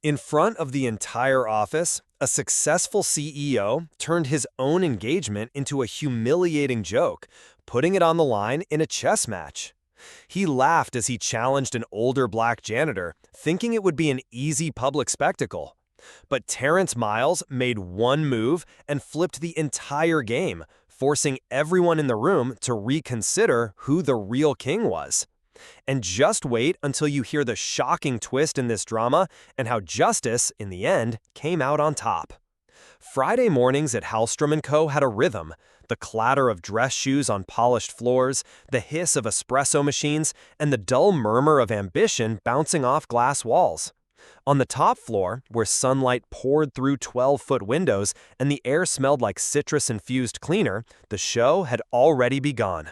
In front of the entire office, a successful CEO turned his own engagement into a humiliating joke, putting it on the line in a chess match. He laughed as he challenged an older black janitor, thinking it would be an easy public spectacle. But Terrence Miles made one move and flipped the entire game, forcing everyone in the room to reconsider who the real king was. And just wait until you hear the shocking twist in this drama and how justice, in the end, came out on top. Friday mornings at Hallstrom & Co. had a rhythm. The clatter of dress shoes on polished floors, the hiss of espresso machines, and the dull murmur of ambition bouncing off glass walls. On the top floor, where sunlight poured through 12-foot windows and the air smelled like citrus-infused cleaner, the show had already begun.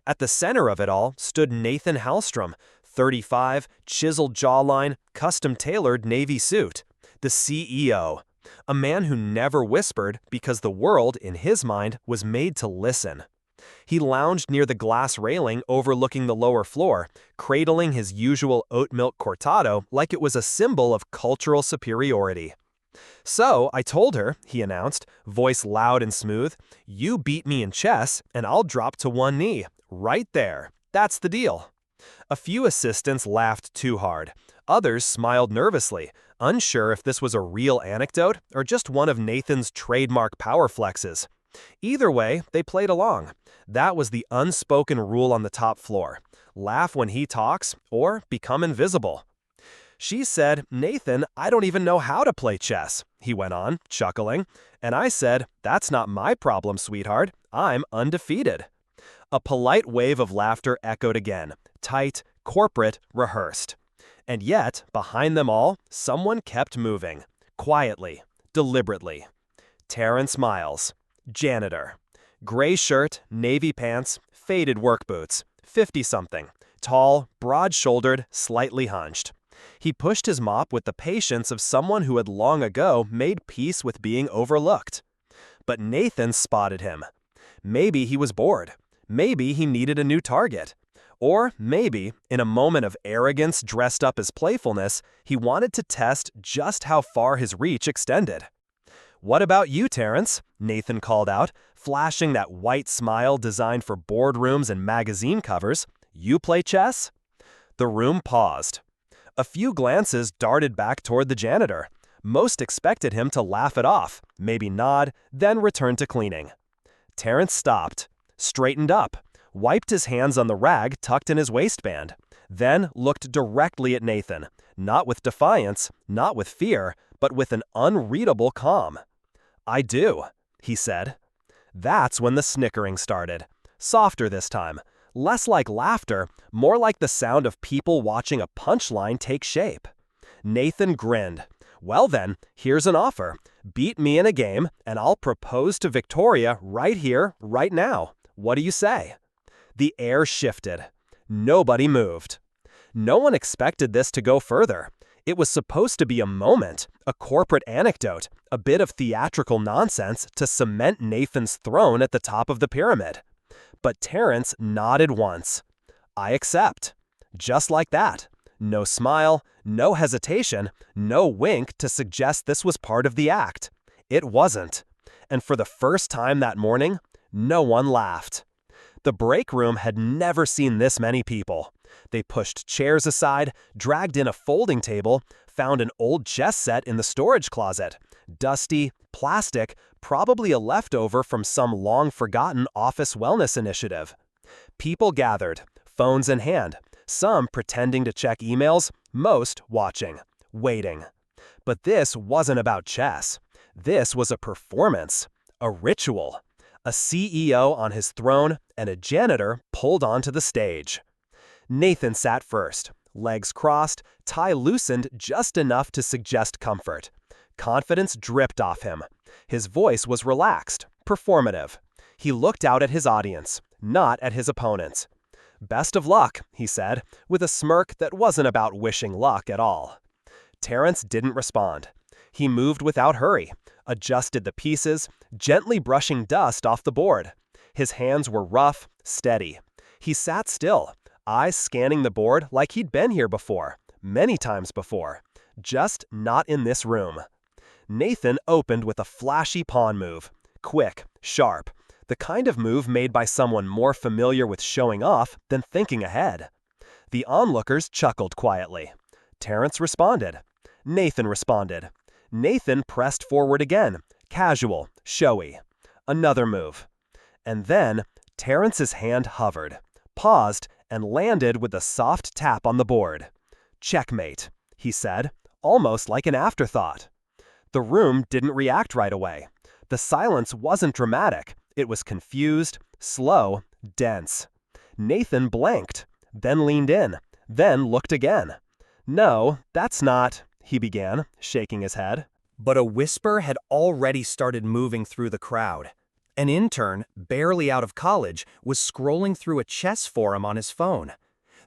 At the center of it all stood Nathan Hallstrom, 35, chiseled jawline, custom-tailored navy suit, the CEO. A man who never whispered because the world, in his mind, was made to listen. He lounged near the glass railing overlooking the lower floor, cradling his usual oat milk cortado like it was a symbol of cultural superiority. "So, I told her," he announced, voice loud and smooth, "you beat me in chess, and I'll drop to one knee. Right there. That's the deal." A few assistants laughed too hard. Others smiled nervously, unsure if this was a real anecdote or just one of Nathan's trademark power flexes. Either way, they played along. That was the unspoken rule on the top floor. Laugh when he talks, or become invisible. "She said, 'Nathan, I don't even know how to play chess,'" he went on, chuckling. And I said, "That's not my problem, sweetheart. I'm undefeated." A polite wave of laughter echoed again, tight, corporate, rehearsed. And yet, behind them all, someone kept moving, quietly, deliberately. Terrence Miles, janitor. Gray shirt, navy pants, faded work boots, 50-something, tall, broad-shouldered, slightly hunched. He pushed his mop with the patience of someone who had long ago made peace with being overlooked. But Nathan spotted him. Maybe he was bored. Maybe he needed a new target. Or maybe, in a moment of arrogance dressed up as playfulness, he wanted to test just how far his reach extended. "What about you, Terrence?" Nathan called out, flashing that white smile designed for boardrooms and magazine covers. "You play chess?" The room paused. A few glances darted back toward the janitor. Most expected him to laugh it off, maybe nod, then return to cleaning. Terrence stopped, straightened up, wiped his hands on the rag tucked in his waistband, then looked directly at Nathan, not with defiance, not with fear, but with an unreadable calm. "I do," he said. That's when the snickering started. Softer this time, less like laughter, more like the sound of people watching a punchline take shape. Nathan grinned. "Well then, here's an offer. Beat me in a game, and I'll propose to Victoria right here, right now. What do you say?" The air shifted. Nobody moved. No one expected this to go further. It was supposed to be a moment, a corporate anecdote, a bit of theatrical nonsense to cement Nathan's throne at the top of the pyramid. But Terrence nodded once. "I accept." Just like that. No smile, no hesitation, no wink to suggest this was part of the act. It wasn't. And for the first time that morning, no one laughed. The break room had never seen this many people. They pushed chairs aside, dragged in a folding table, found an old chess set in the storage closet. Dusty, plastic, probably a leftover from some long-forgotten office wellness initiative. People gathered, phones in hand, some pretending to check emails, most watching, waiting. But this wasn't about chess. This was a performance, a ritual. A CEO on his throne and a janitor pulled onto the stage. Nathan sat first, legs crossed, tie loosened just enough to suggest comfort. Confidence dripped off him. His voice was relaxed, performative. He looked out at his audience, not at his opponents. "Best of luck," he said, with a smirk that wasn't about wishing luck at all. Terrence didn't respond. He moved without hurry, adjusted the pieces, gently brushing dust off the board. His hands were rough, steady. He sat still, eyes scanning the board like he'd been here before, many times before. Just not in this room. Nathan opened with a flashy pawn move. Quick, sharp. The kind of move made by someone more familiar with showing off than thinking ahead. The onlookers chuckled quietly. Terrence responded. Nathan responded. Nathan pressed forward again. Casual, showy. Another move. And then, Terrence's hand hovered, paused, and landed with a soft tap on the board. Checkmate, he said, almost like an afterthought. The room didn't react right away. The silence wasn't dramatic. It was confused, slow, dense. Nathan blanked, then leaned in, then looked again. No, that's not, he began, shaking his head. But a whisper had already started moving through the crowd. An intern, barely out of college, was scrolling through a chess forum on his phone.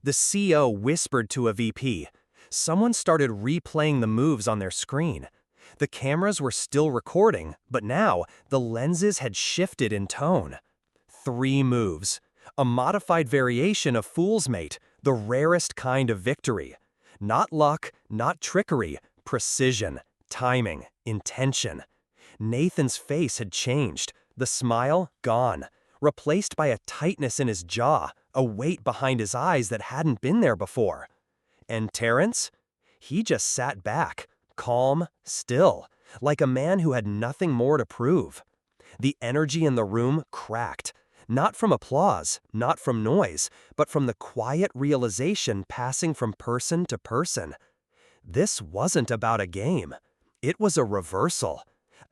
The CO whispered to a VP. Someone started replaying the moves on their screen. The cameras were still recording, but now the lenses had shifted in tone. 3 moves. A modified variation of Fool's Mate, the rarest kind of victory. Not luck, not trickery, precision, timing, intention. Nathan's face had changed, the smile gone, replaced by a tightness in his jaw, a weight behind his eyes that hadn't been there before. And Terrence? He just sat back, calm, still, like a man who had nothing more to prove. The energy in the room cracked, not from applause, not from noise, but from the quiet realization passing from person to person. This wasn't about a game. It was a reversal,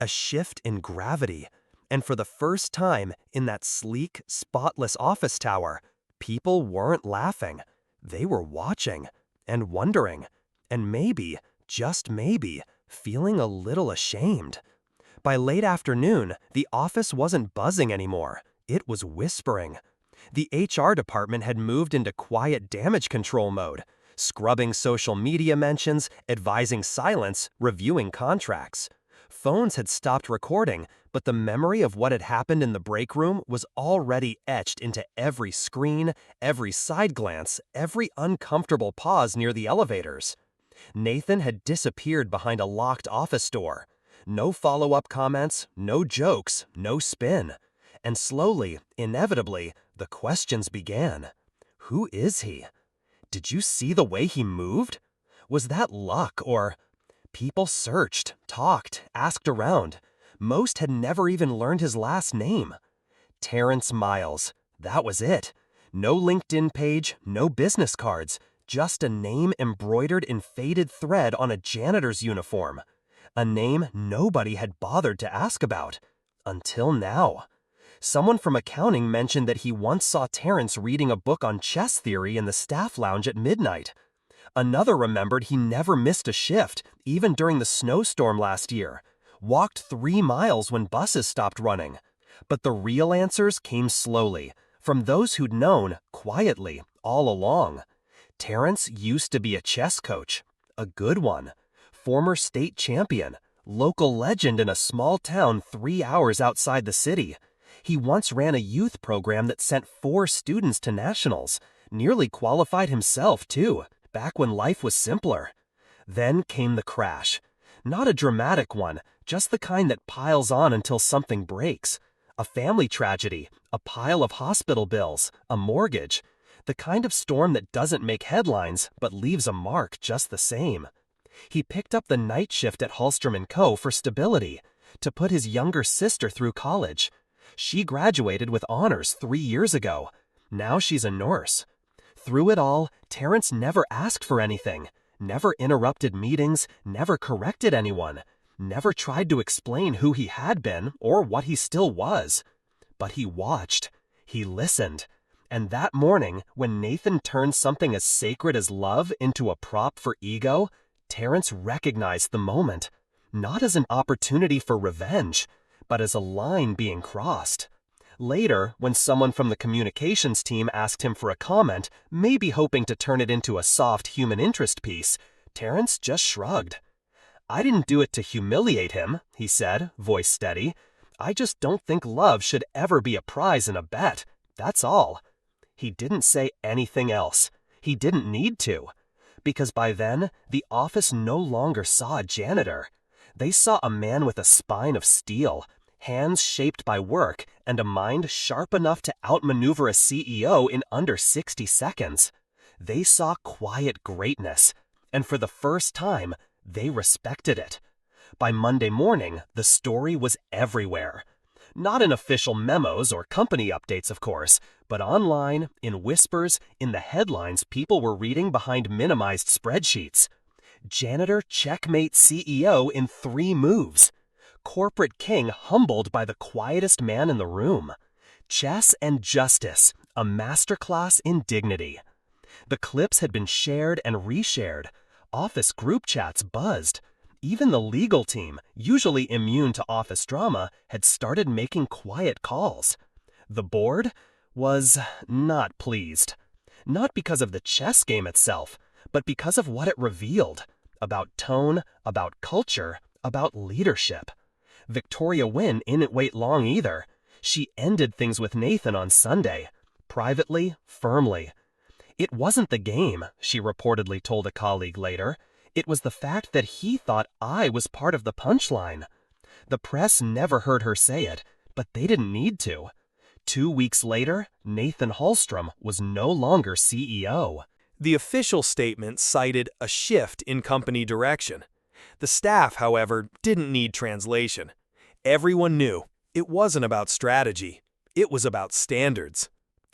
a shift in gravity. And for the first time in that sleek, spotless office tower, people weren't laughing. They were watching and wondering, and maybe, just maybe, feeling a little ashamed. By late afternoon, the office wasn't buzzing anymore. It was whispering. The HR department had moved into quiet damage control mode, scrubbing social media mentions, advising silence, reviewing contracts. Phones had stopped recording, but the memory of what had happened in the break room was already etched into every screen, every side glance, every uncomfortable pause near the elevators. Nathan had disappeared behind a locked office door. No follow-up comments, no jokes, no spin. And slowly, inevitably, the questions began. Who is he? Did you see the way he moved? Was that luck or... People searched, talked, asked around. Most had never even learned his last name. Terrence Miles. That was it. No LinkedIn page, no business cards, just a name embroidered in faded thread on a janitor's uniform. A name nobody had bothered to ask about. Until now. Someone from accounting mentioned that he once saw Terrence reading a book on chess theory in the staff lounge at midnight. Another remembered he never missed a shift, even during the snowstorm last year. Walked 3 miles when buses stopped running. But the real answers came slowly, from those who'd known, quietly, all along. Terrence used to be a chess coach. A good one. Former state champion. Local legend in a small town 3 hours outside the city. He once ran a youth program that sent 4 students to nationals. Nearly qualified himself, too, back when life was simpler. Then came the crash. Not a dramatic one, just the kind that piles on until something breaks. A family tragedy, a pile of hospital bills, a mortgage. The kind of storm that doesn't make headlines, but leaves a mark just the same. He picked up the night shift at Hallstrom & Co. for stability, to put his younger sister through college. She graduated with honors 3 years ago. Now she's a nurse. Through it all, Terrence never asked for anything, never interrupted meetings, never corrected anyone, never tried to explain who he had been or what he still was. But he watched. He listened. And that morning, when Nathan turned something as sacred as love into a prop for ego, Terrence recognized the moment, not as an opportunity for revenge, but as a line being crossed. Later, when someone from the communications team asked him for a comment, maybe hoping to turn it into a soft human interest piece, Terrence just shrugged. "I didn't do it to humiliate him," he said, voice steady. "I just don't think love should ever be a prize in a bet. That's all." He didn't say anything else. He didn't need to. Because by then, the office no longer saw a janitor. They saw a man with a spine of steel, hands shaped by work, and a mind sharp enough to outmaneuver a CEO in under 60 seconds. They saw quiet greatness, and for the first time, they respected it. By Monday morning, the story was everywhere. Not in official memos or company updates, of course, but online, in whispers, in the headlines people were reading behind minimized spreadsheets. Janitor Checkmate CEO in 3 moves. Corporate king humbled by the quietest man in the room. Chess and justice, a masterclass in dignity. The clips had been shared and reshared. Office group chats buzzed. Even the legal team, usually immune to office drama, had started making quiet calls. The board was not pleased. Not because of the chess game itself, but because of what it revealed. About tone, about culture, about leadership. Victoria Wynn didn't wait long either. She ended things with Nathan on Sunday. Privately, firmly. It wasn't the game, she reportedly told a colleague later. It was the fact that he thought I was part of the punchline. The press never heard her say it, but they didn't need to. 2 weeks later, Nathan Hallstrom was no longer CEO. The official statement cited a shift in company direction. The staff, however, didn't need translation. Everyone knew it wasn't about strategy. It was about standards.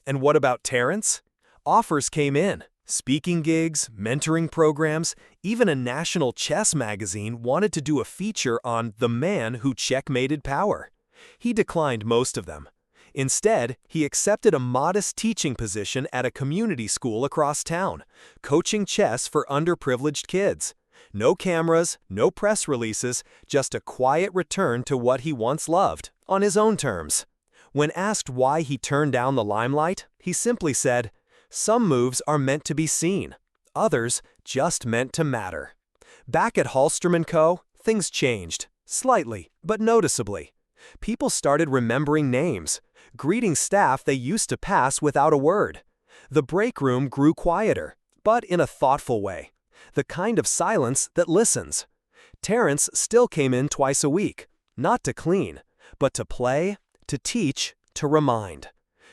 And what about Terrence? Offers came in. Speaking gigs, mentoring programs, even a national chess magazine wanted to do a feature on the man who checkmated power. He declined most of them. Instead, he accepted a modest teaching position at a community school across town, coaching chess for underprivileged kids. No cameras, no press releases, just a quiet return to what he once loved, on his own terms. When asked why he turned down the limelight, he simply said, "Some moves are meant to be seen, others just meant to matter." Back at Hallstrom & Co., things changed, slightly, but noticeably. People started remembering names, greeting staff they used to pass without a word. The break room grew quieter, but in a thoughtful way, the kind of silence that listens. Terrence still came in twice a week, not to clean, but to play, to teach, to remind.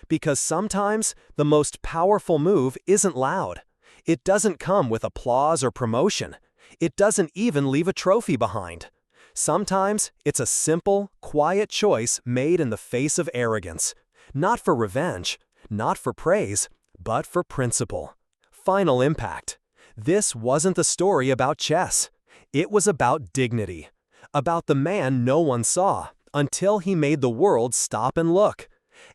Because sometimes the most powerful move isn't loud. It doesn't come with applause or promotion. It doesn't even leave a trophy behind. Sometimes it's a simple, quiet choice made in the face of arrogance. Not for revenge, not for praise, but for principle. Final impact. This wasn't the story about chess. It was about dignity. About the man no one saw until he made the world stop and look.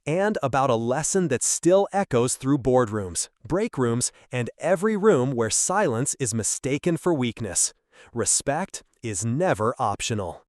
And about a lesson that still echoes through boardrooms, break rooms, and every room where silence is mistaken for weakness. Respect is never optional.